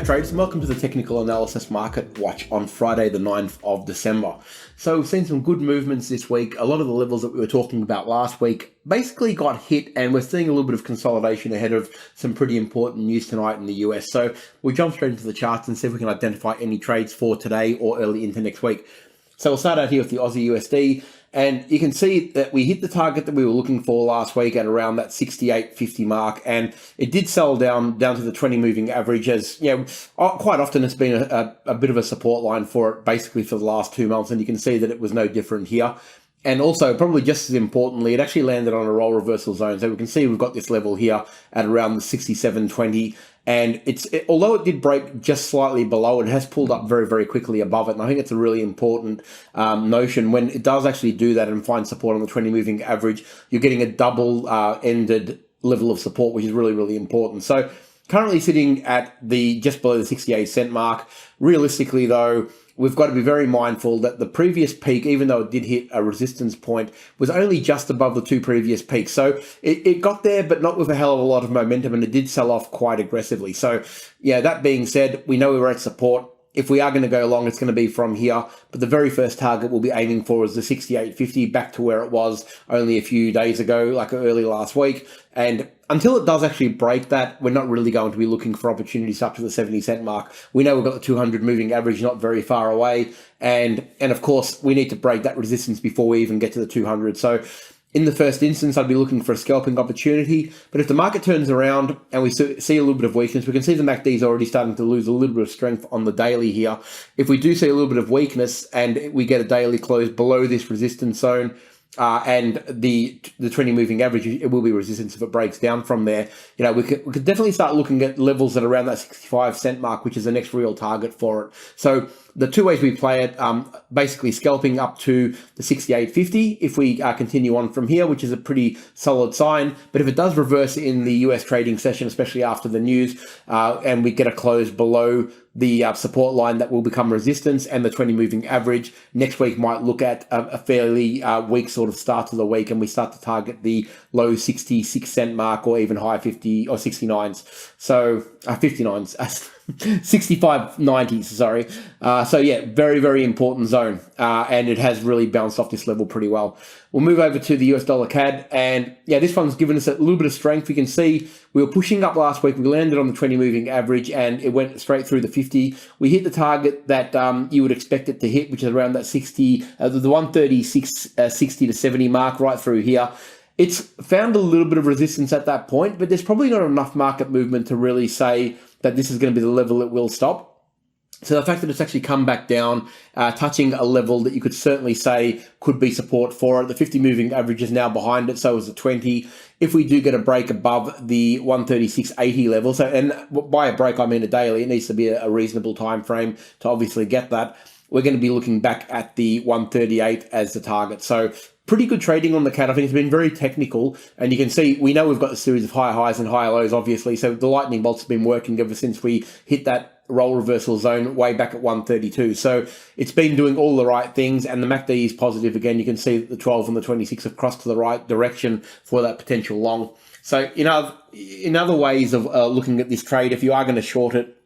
Hi traders, and welcome to the Technical Analysis Market Watch on Friday the 9th of December. So we've seen some good movements this week. A lot of the levels that we were talking about last week basically got hit, and we're seeing a little bit of consolidation ahead of some pretty important news tonight in the US. So we'll jump straight into the charts and see if we can identify any trades for today or early into next week. So we'll start out here with the Aussie USD. And you can see that we hit the target that we were looking for last week at around that 68.50 mark, and it did sell down to the 20 moving average. As you know, quite often it's been a bit of a support line for it basically for the last 2 months, and you can see that it was no different here. And also, probably just as importantly, it actually landed on a roll reversal zone. So we can see we've got this level here at around the 67.20. And although it did break just slightly below, it has pulled up very, very quickly above it. And I think it's a really important notion. When it does actually do that and find support on the 20 moving average, you're getting a double-ended level of support, which is really, really important. So currently sitting at just below the 68 cent mark. Realistically, though, we've got to be very mindful that the previous peak, even though it did hit a resistance point, was only just above the two previous peaks. So it got there, but not with a hell of a lot of momentum, and it did sell off quite aggressively. So yeah, that being said, we know we were at support. If we are going to go long, it's going to be from here. But the very first target we'll be aiming for is the 68.50, back to where it was only a few days ago, like early last week. And until it does actually break that, we're not really going to be looking for opportunities up to the 70 cent mark. We know we've got the 200 moving average not very far away. And of course, we need to break that resistance before we even get to the 200. So in the first instance, I'd be looking for a scalping opportunity. But if the market turns around and we see a little bit of weakness, we can see the MACD is already starting to lose a little bit of strength on the daily here. If we do see a little bit of weakness and we get a daily close below this resistance zone, and the 20 moving average, it will be resistance if it breaks down from there. You know, we could definitely start looking at levels at around that 65 cent mark, which is the next real target for it. So the two ways we play it, basically scalping up to the 68.50 if we continue on from here, which is a pretty solid sign. But if it does reverse in the US trading session, especially after the news, and we get a close below the support line that will become resistance and the 20 moving average, next week might look at a fairly weak sort of start to the week, and we start to target the low 66 cent mark or even high 50 or 69s. So 59s. 65.90s, sorry. So yeah, very, very important zone. And it has really bounced off this level pretty well. We'll move over to the US dollar CAD. And yeah, this one's given us a little bit of strength. We can see we were pushing up last week. We landed on the 20 moving average and it went straight through the 50. We hit the target that you would expect it to hit, which is around that 60, the 136, 60 to 70 mark right through here. It's found a little bit of resistance at that point, but there's probably not enough market movement to really say that this is going to be the level it will stop. So the fact that it's actually come back down, touching a level that you could certainly say could be support for it. The 50 moving average is now behind it, so is the 20. If we do get a break above the 136.80 level, so, and by a break I mean a daily, it needs to be a reasonable time frame to obviously get that. We're going to be looking back at the 138 as the target. So pretty good trading on the CAD. I think it's been very technical, and you can see we know we've got a series of higher highs and higher lows, obviously. So the lightning bolts have been working ever since we hit that roll reversal zone way back at 132. So it's been doing all the right things, and the MACD is positive again. You can see that the 12 and the 26 have crossed to the right direction for that potential long. So in other ways of looking at this trade, if you are going to short it,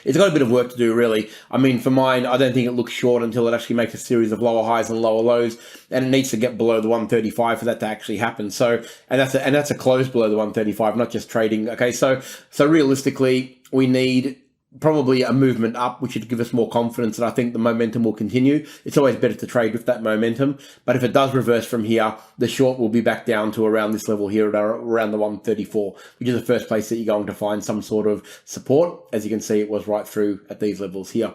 it's got a bit of work to do, really. I mean, for mine, I don't think it looks short until it actually makes a series of lower highs and lower lows, and it needs to get below the 135 for that to actually happen. So, and that's a close below the 135, not just trading. Okay, so realistically, we need probably a movement up, which would give us more confidence that I think the momentum will continue. It's always better to trade with that momentum. But if it does reverse from here, the short will be back down to around this level here at around the 134, which is the first place that you're going to find some sort of support. As you can see, it was right through at these levels here.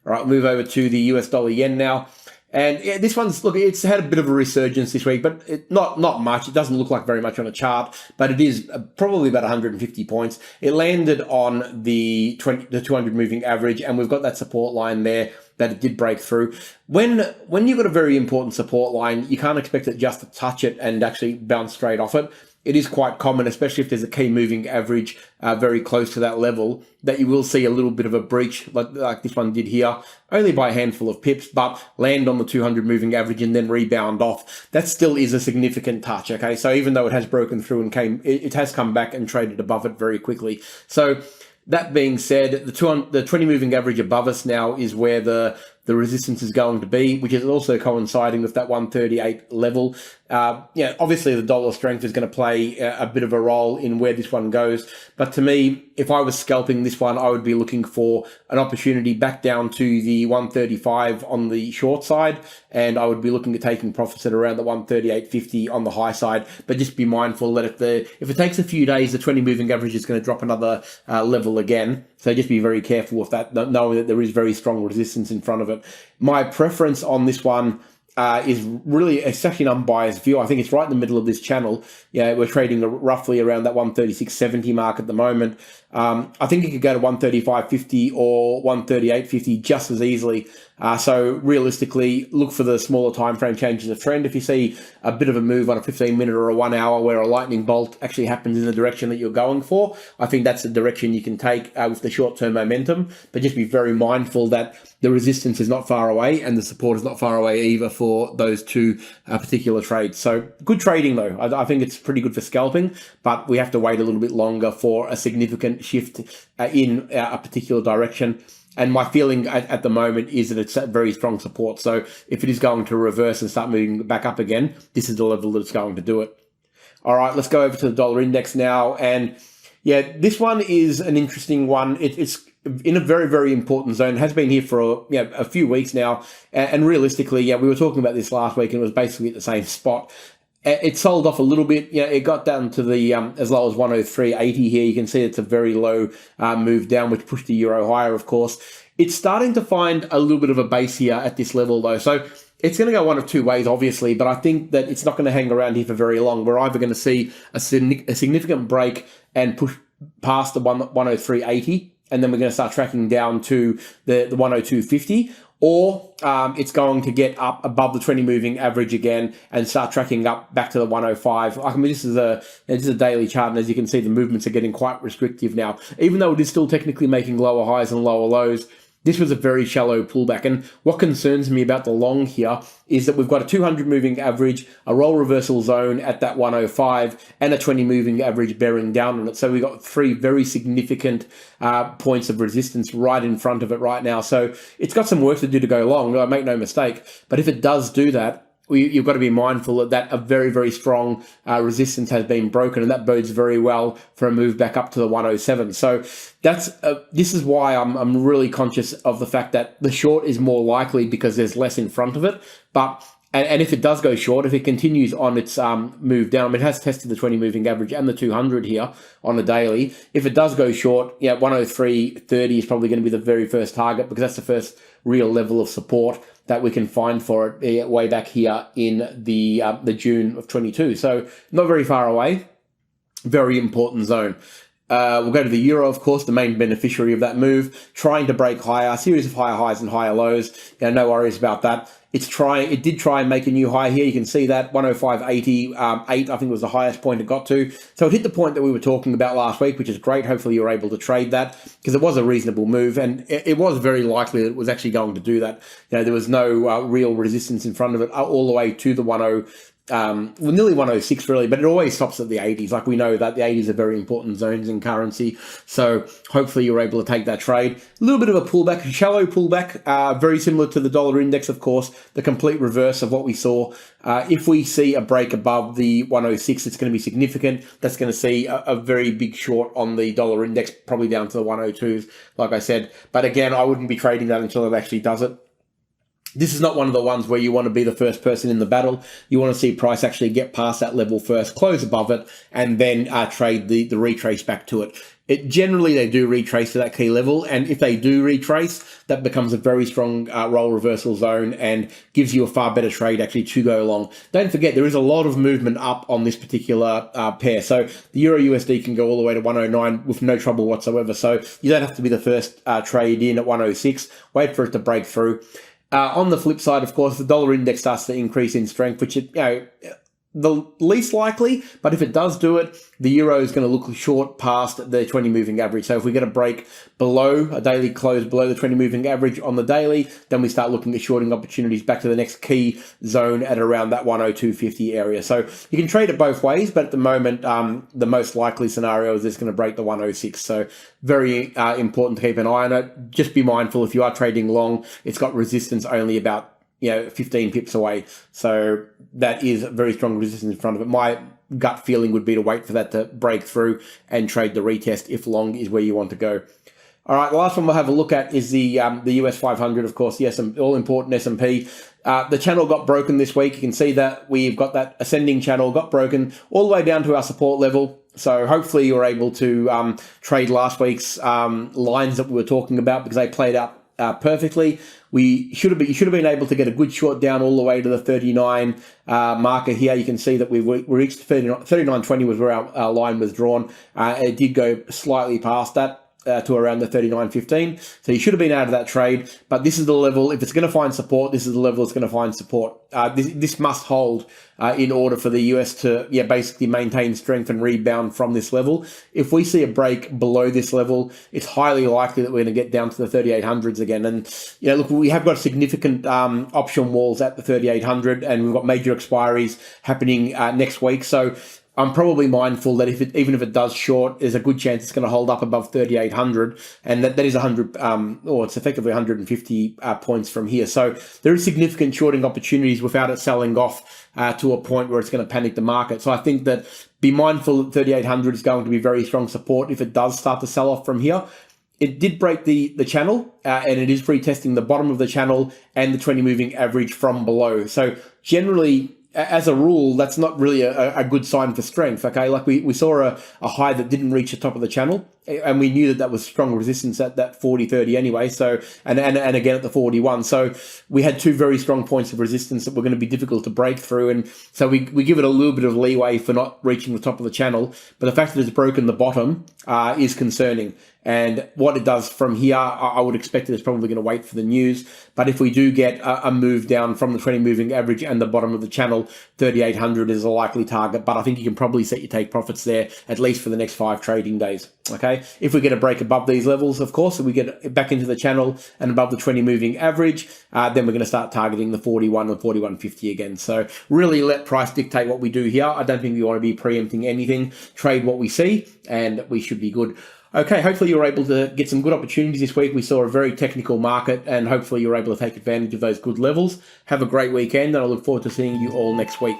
All right, move over to the US dollar yen now. And yeah, this one's, look, it's had a bit of a resurgence this week, but not much. It doesn't look like very much on a chart, but it is probably about 150 points. It landed on the 200 moving average, and we've got that support line there that it did break through. When you've got a very important support line, you can't expect it just to touch it and actually bounce straight off it. It is quite common, especially if there's a key moving average very close to that level, that you will see a little bit of a breach like this one did here, only by a handful of pips, but land on the 200 moving average and then rebound off. That still is a significant touch, okay? So even though it has broken through and it has come back and traded above it very quickly. So That being said, the 20 moving average above us now is where the resistance is going to be, which is also coinciding with that 138 level. Obviously the dollar strength is going to play a bit of a role in where this one goes. But to me, if I was scalping this one, I would be looking for an opportunity back down to the 135 on the short side, and I would be looking at taking profits at around the 138.50 on the high side. But just be mindful that if it takes a few days, the 20 moving average is going to drop another level again. So just be very careful with that, knowing that there is very strong resistance in front of it. My preference on this one is really, it's actually an unbiased view. I think it's right in the middle of this channel. Yeah, we're trading roughly around that 136.70 mark at the moment. I think it could go to 135.50 or 138.50 just as easily. So realistically, look for the smaller time frame changes of trend. If you see a bit of a move on a 15-minute or a 1 hour where a lightning bolt actually happens in the direction that you're going for, I think that's the direction you can take with the short-term momentum. But just be very mindful that the resistance is not far away and the support is not far away either for those two particular trades. So good trading though. I think it's pretty good for scalping, but we have to wait a little bit longer for a significant shift in a particular direction. And my feeling at the moment is that it's at very strong support. So if it is going to reverse and start moving back up again, this is the level that it's going to do it. All right, let's go over to the dollar index now. And yeah, this one is an interesting one. It's in a very, very important zone. It has been here for a few weeks now. And realistically, we were talking about this last week and it was basically at the same spot. It sold off a little bit. It got down to the as low as 103.80 here. You can see it's a very low move down, which pushed the euro higher, of course. It's starting to find a little bit of a base here at this level, though. So it's going to go one of two ways, obviously, but I think that it's not going to hang around here for very long. We're either going to see a significant break and push past the 103.80, and then we're going to start tracking down to the 102.50, or it's going to get up above the 20 moving average again and start tracking up back to the 105. I mean, this is a daily chart, and as you can see, the movements are getting quite restrictive now. Even though it is still technically making lower highs and lower lows, this was a very shallow pullback. And what concerns me about the long here is that we've got a 200 moving average, a roll reversal zone at that 105, and a 20 moving average bearing down on it. So we've got three very significant points of resistance right in front of it right now. So it's got some work to do to go long, I make no mistake. But if it does do that, you've got to be mindful that a very, very strong resistance has been broken, and that bodes very well for a move back up to the 107. So this is why I'm really conscious of the fact that the short is more likely because there's less in front of it. And if it does go short, if it continues on its move down, I mean, it has tested the 20 moving average and the 200 here on a daily. If it does go short, 103.30 is probably going to be the very first target, because that's the first real level of support that we can find for it way back here in the June of 22. So not very far away. Very important zone. We'll go to the euro, of course, the main beneficiary of that move, trying to break higher, a series of higher highs and higher lows. No worries about that. It did try and make a new high here. You can see that 105.88, I think was the highest point it got to. So it hit the point that we were talking about last week, which is great. Hopefully you were able to trade that, because it was a reasonable move, and it was very likely that it was actually going to do that. There was no real resistance in front of it all the way to the nearly 106 really, but it always stops at the 80s. Like, we know that the 80s are very important zones in currency. So hopefully you're able to take that trade. A little bit of a pullback, a shallow pullback, very similar to the dollar index, of course, the complete reverse of what we saw. If we see a break above the 106, it's going to be significant. That's going to see a very big short on the dollar index, probably down to the 102s, like I said. But again, I wouldn't be trading that until it actually does it. This is not one of the ones where you want to be the first person in the battle. You want to see price actually get past that level first, close above it, and then trade the retrace back to it. Generally, they do retrace to that key level, and if they do retrace, that becomes a very strong roll reversal zone and gives you a far better trade actually to go long. Don't forget, there is a lot of movement up on this particular pair. So the Euro USD can go all the way to 109 with no trouble whatsoever. So you don't have to be the first trade in at 106. Wait for it to break through. On the flip side, of course, the dollar index starts to increase in strength, which the least likely, but if it does do it, the euro is going to look short past the 20 moving average. So if we get a break below a daily close below the 20 moving average on the daily, then we start looking at shorting opportunities back to the next key zone at around that 102.50 area. So you can trade it both ways, but at the moment, the most likely scenario is it's going to break the 106. So very important to keep an eye on it. Just be mindful if you are trading long, it's got resistance only about 15 pips away. So that is very strong resistance in front of it. My gut feeling would be to wait for that to break through and trade the retest if long is where you want to go. All right, the last one we'll have a look at is the US 500, of course, the all-important S&P. The channel got broken this week. You can see that we've got that ascending channel got broken all the way down to our support level. So hopefully you're able to trade last week's lines that we were talking about because they played out perfectly. You should have been able to get a good short down all the way to the 39 marker here. You can see that we reached 39.20 was where our line was drawn. It did go slightly past that. To around the 39.15. So you should have been out of that trade, but this is the level, if it's going to find support, this is the level it's going to find support. This must hold in order for the US to basically maintain strength and rebound from this level. If we see a break below this level, it's highly likely that we're going to get down to the 3800s again. And look, we have got significant option walls at the 3800, and we've got major expiries happening next week. So I'm probably mindful that even if it does short, there's a good chance it's going to hold up above 3,800, and that is 100, or it's effectively 150 points from here. So there is significant shorting opportunities without it selling off to a point where it's going to panic the market. So I think that be mindful that 3,800 is going to be very strong support if it does start to sell off from here. It did break the channel, and it is retesting the bottom of the channel and the 20 moving average from below. So generally, as a rule, that's not really a good sign for strength, okay? Like we saw a high that didn't reach the top of the channel, and we knew that was strong resistance at that 40.30 anyway, so and again at the 41. So we had two very strong points of resistance that were going to be difficult to break through, and so we give it a little bit of leeway for not reaching the top of the channel, but the fact that it's broken the bottom is concerning. And what it does from here, I would expect it's probably going to wait for the news. But if we do get a move down from the 20 moving average and the bottom of the channel, 3,800 is a likely target. But I think you can probably set your take profits there, at least for the next 5 trading days. Okay. If we get a break above these levels, of course, if we get back into the channel and above the 20 moving average, then we're going to start targeting the 41 or 41.50 again. So really let price dictate what we do here. I don't think we want to be preempting anything. Trade what we see, and we should be good. Okay, hopefully you're able to get some good opportunities this week. We saw a very technical market, and hopefully you're able to take advantage of those good levels. Have a great weekend, and I look forward to seeing you all next week.